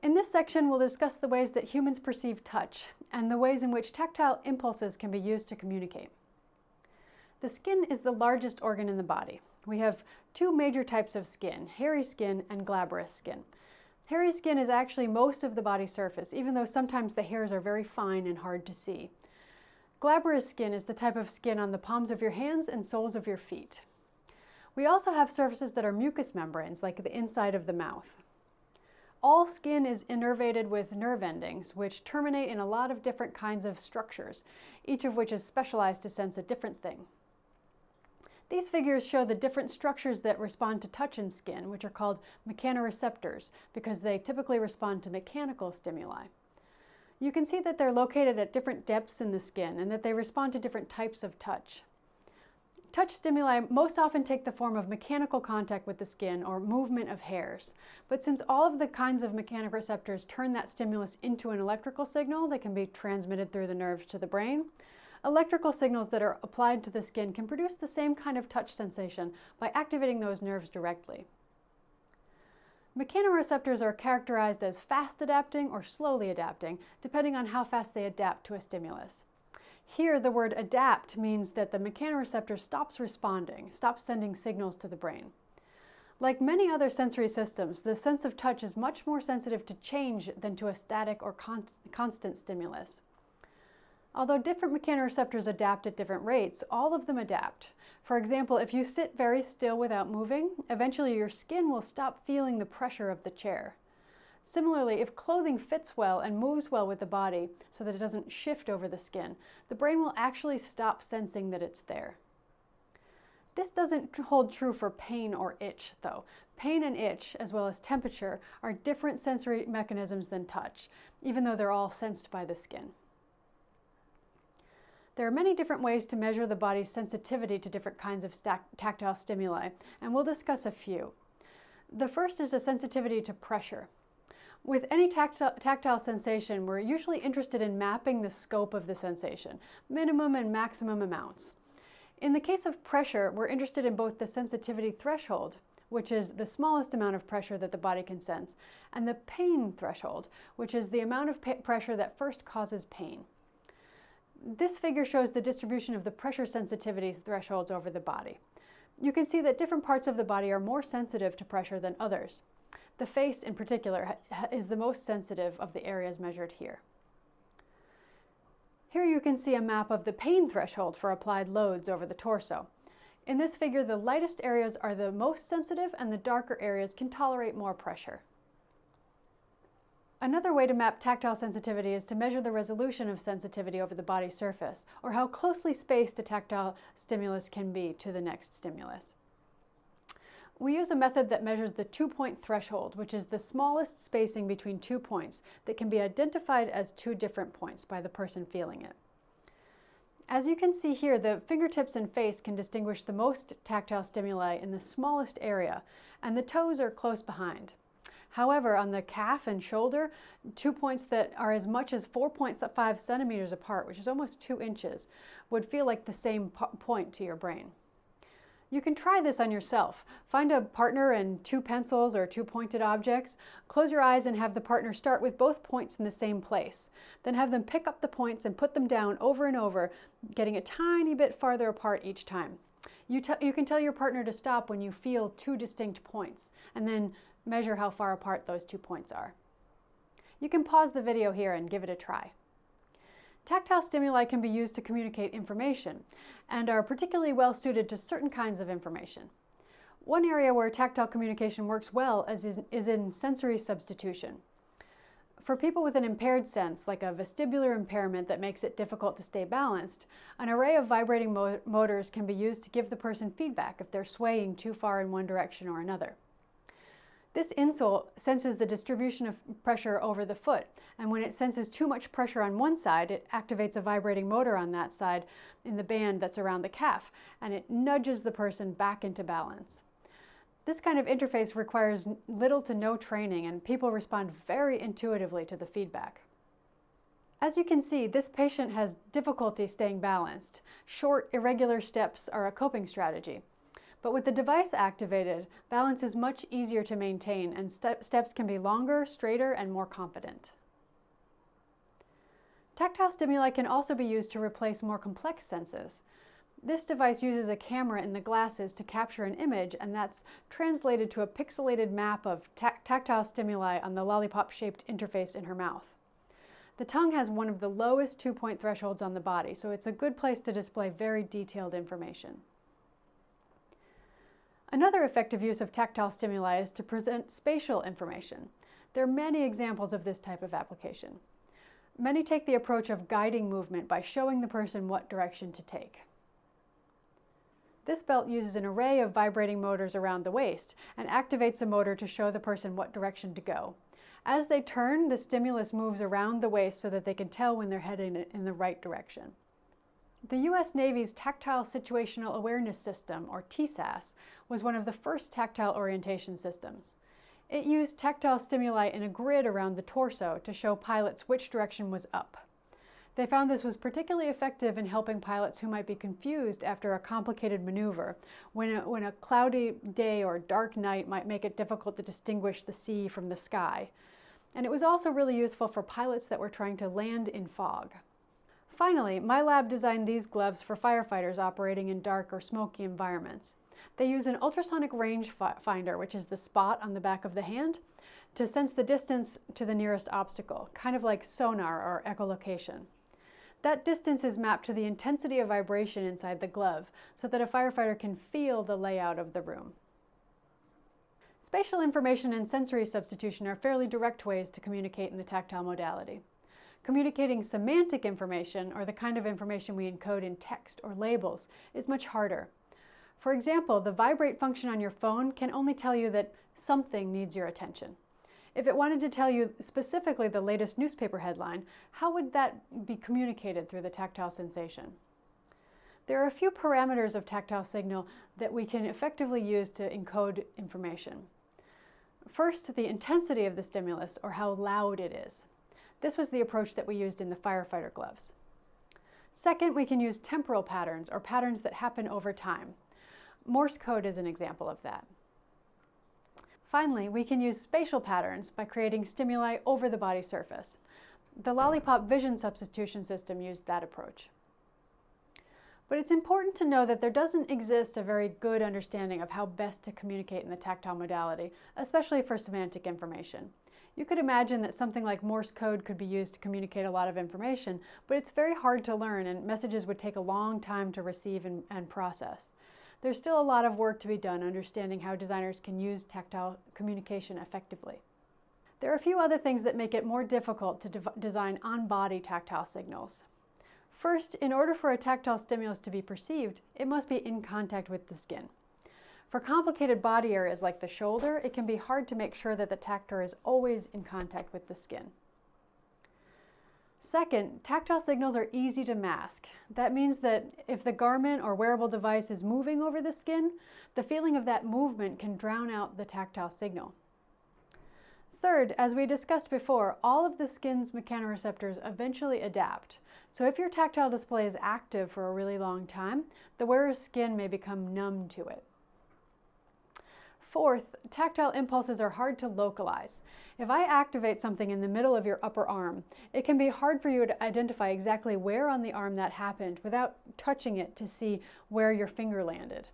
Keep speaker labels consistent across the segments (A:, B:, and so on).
A: In this section, we'll discuss the ways that humans perceive touch and the ways in which tactile impulses can be used to communicate. The skin is the largest organ in the body. We have two major types of skin, hairy skin and glabrous skin. Hairy skin is actually most of the body surface, even though sometimes the hairs are very fine and hard to see. Glabrous skin is the type of skin on the palms of your hands and soles of your feet. We also have surfaces that are mucous membranes, like the inside of the mouth. All skin is innervated with nerve endings, which terminate in a lot of different kinds of structures, each of which is specialized to sense a different thing. These figures show the different structures that respond to touch in skin, which are called mechanoreceptors, because they typically respond to mechanical stimuli. You can see that they're located at different depths in the skin and that they respond to different types of touch. Touch stimuli most often take the form of mechanical contact with the skin or movement of hairs. But since all of the kinds of mechanoreceptors turn that stimulus into an electrical signal that can be transmitted through the nerves to the brain, electrical signals that are applied to the skin can produce the same kind of touch sensation by activating those nerves directly. Mechanoreceptors are characterized as fast adapting or slowly adapting, depending on how fast they adapt to a stimulus. Here, the word adapt means that the mechanoreceptor stops responding, stops sending signals to the brain. Like many other sensory systems, the sense of touch is much more sensitive to change than to a static or constant stimulus. Although different mechanoreceptors adapt at different rates, all of them adapt. For example, if you sit very still without moving, eventually your skin will stop feeling the pressure of the chair. Similarly, if clothing fits well and moves well with the body so that it doesn't shift over the skin, the brain will actually stop sensing that it's there. This doesn't hold true for pain or itch, though. Pain and itch, as well as temperature, are different sensory mechanisms than touch, even though they're all sensed by the skin. There are many different ways to measure the body's sensitivity to different kinds of tactile stimuli, and we'll discuss a few. The first is a sensitivity to pressure. With any tactile sensation, we're usually interested in mapping the scope of the sensation, minimum and maximum amounts. In the case of pressure, we're interested in both the sensitivity threshold, which is the smallest amount of pressure that the body can sense, and the pain threshold, which is the amount of pressure that first causes pain. This figure shows the distribution of the pressure sensitivity thresholds over the body. You can see that different parts of the body are more sensitive to pressure than others. The face, in particular, is the most sensitive of the areas measured here. Here you can see a map of the pain threshold for applied loads over the torso. In this figure, the lightest areas are the most sensitive and the darker areas can tolerate more pressure. Another way to map tactile sensitivity is to measure the resolution of sensitivity over the body surface, or how closely spaced a tactile stimulus can be to the next stimulus. We use a method that measures the 2-point threshold, which is the smallest spacing between 2 points that can be identified as 2 different points by the person feeling it. As you can see here, the fingertips and face can distinguish the most tactile stimuli in the smallest area, and the toes are close behind. However, on the calf and shoulder, 2 points that are as much as 4.5 centimeters apart, which is almost 2 inches, would feel like the same point to your brain. You can try this on yourself. Find a partner and 2 pencils or 2 pointed objects. Close your eyes and have the partner start with both points in the same place. Then have them pick up the points and put them down over and over, getting a tiny bit farther apart each time. You can tell your partner to stop when you feel 2 distinct points, and then measure how far apart those 2 points are. You can pause the video here and give it a try. Tactile stimuli can be used to communicate information and are particularly well suited to certain kinds of information. One area where tactile communication works well is in sensory substitution. For people with an impaired sense, like a vestibular impairment that makes it difficult to stay balanced, an array of vibrating motors can be used to give the person feedback if they're swaying too far in one direction or another. This insole senses the distribution of pressure over the foot, and when it senses too much pressure on one side, it activates a vibrating motor on that side in the band that's around the calf, and it nudges the person back into balance. This kind of interface requires little to no training, and people respond very intuitively to the feedback. As you can see, this patient has difficulty staying balanced. Short, irregular steps are a coping strategy. But with the device activated, balance is much easier to maintain and steps can be longer, straighter, and more confident. Tactile stimuli can also be used to replace more complex senses. This device uses a camera in the glasses to capture an image, and that's translated to a pixelated map of tactile stimuli on the lollipop-shaped interface in her mouth. The tongue has one of the lowest 2-point thresholds on the body, so it's a good place to display very detailed information. Another effective use of tactile stimuli is to present spatial information. There are many examples of this type of application. Many take the approach of guiding movement by showing the person what direction to take. This belt uses an array of vibrating motors around the waist and activates a motor to show the person what direction to go. As they turn, the stimulus moves around the waist so that they can tell when they're heading in the right direction. The U.S. Navy's Tactile Situational Awareness System, or TSAS, was one of the first tactile orientation systems. It used tactile stimuli in a grid around the torso to show pilots which direction was up. They found this was particularly effective in helping pilots who might be confused after a complicated maneuver, when a cloudy day or dark night might make it difficult to distinguish the sea from the sky. And it was also really useful for pilots that were trying to land in fog. Finally, my lab designed these gloves for firefighters operating in dark or smoky environments. They use an ultrasonic range finder, which is the spot on the back of the hand, to sense the distance to the nearest obstacle, kind of like sonar or echolocation. That distance is mapped to the intensity of vibration inside the glove so that a firefighter can feel the layout of the room. Spatial information and sensory substitution are fairly direct ways to communicate in the tactile modality. Communicating semantic information, or the kind of information we encode in text or labels, is much harder. For example, the vibrate function on your phone can only tell you that something needs your attention. If it wanted to tell you specifically the latest newspaper headline, how would that be communicated through the tactile sensation? There are a few parameters of tactile signal that we can effectively use to encode information. First, the intensity of the stimulus, or how loud it is. This was the approach that we used in the firefighter gloves. Second, we can use temporal patterns, or patterns that happen over time. Morse code is an example of that. Finally, we can use spatial patterns by creating stimuli over the body surface. The lollipop vision substitution system used that approach. But it's important to know that there doesn't exist a very good understanding of how best to communicate in the tactile modality, especially for semantic information. You could imagine that something like Morse code could be used to communicate a lot of information, but it's very hard to learn and messages would take a long time to receive and process. There's still a lot of work to be done understanding how designers can use tactile communication effectively. There are a few other things that make it more difficult to design on-body tactile signals. First, in order for a tactile stimulus to be perceived, it must be in contact with the skin. For complicated body areas like the shoulder, it can be hard to make sure that the tactor is always in contact with the skin. Second, tactile signals are easy to mask. That means that if the garment or wearable device is moving over the skin, the feeling of that movement can drown out the tactile signal. Third, as we discussed before, all of the skin's mechanoreceptors eventually adapt. So if your tactile display is active for a really long time, the wearer's skin may become numb to it. Fourth, tactile impulses are hard to localize. If I activate something in the middle of your upper arm, it can be hard for you to identify exactly where on the arm that happened without touching it to see where your finger landed.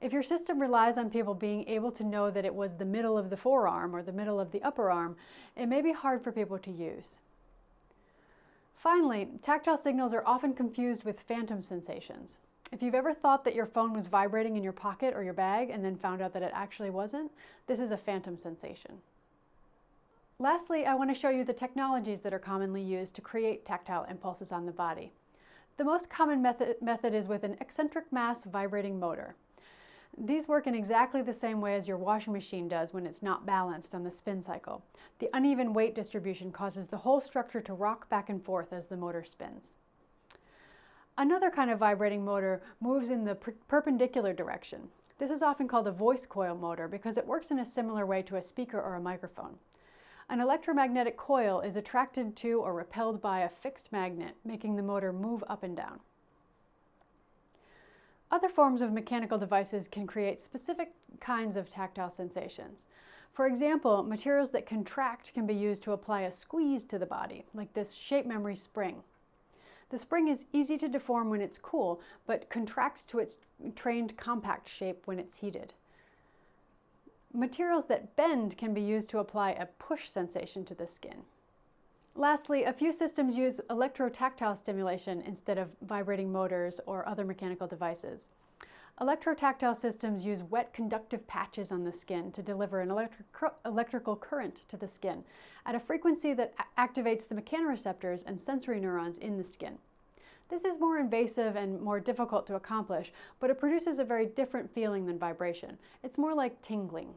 A: If your system relies on people being able to know that it was the middle of the forearm or the middle of the upper arm, it may be hard for people to use. Finally, tactile signals are often confused with phantom sensations. If you've ever thought that your phone was vibrating in your pocket or your bag and then found out that it actually wasn't, this is a phantom sensation. Lastly, I want to show you the technologies that are commonly used to create tactile impulses on the body. The most common method is with an eccentric mass vibrating motor. These work in exactly the same way as your washing machine does when it's not balanced on the spin cycle. The uneven weight distribution causes the whole structure to rock back and forth as the motor spins. Another kind of vibrating motor moves in the perpendicular direction. This is often called a voice coil motor because it works in a similar way to a speaker or a microphone. An electromagnetic coil is attracted to or repelled by a fixed magnet, making the motor move up and down. Other forms of mechanical devices can create specific kinds of tactile sensations. For example, materials that contract can be used to apply a squeeze to the body, like this shape memory spring. The spring is easy to deform when it's cool, but contracts to its trained compact shape when it's heated. Materials that bend can be used to apply a push sensation to the skin. Lastly, a few systems use electrotactile stimulation instead of vibrating motors or other mechanical devices. Electrotactile systems use wet conductive patches on the skin to deliver an electrical current to the skin at a frequency that activates the mechanoreceptors and sensory neurons in the skin. This is more invasive and more difficult to accomplish, but it produces a very different feeling than vibration. It's more like tingling.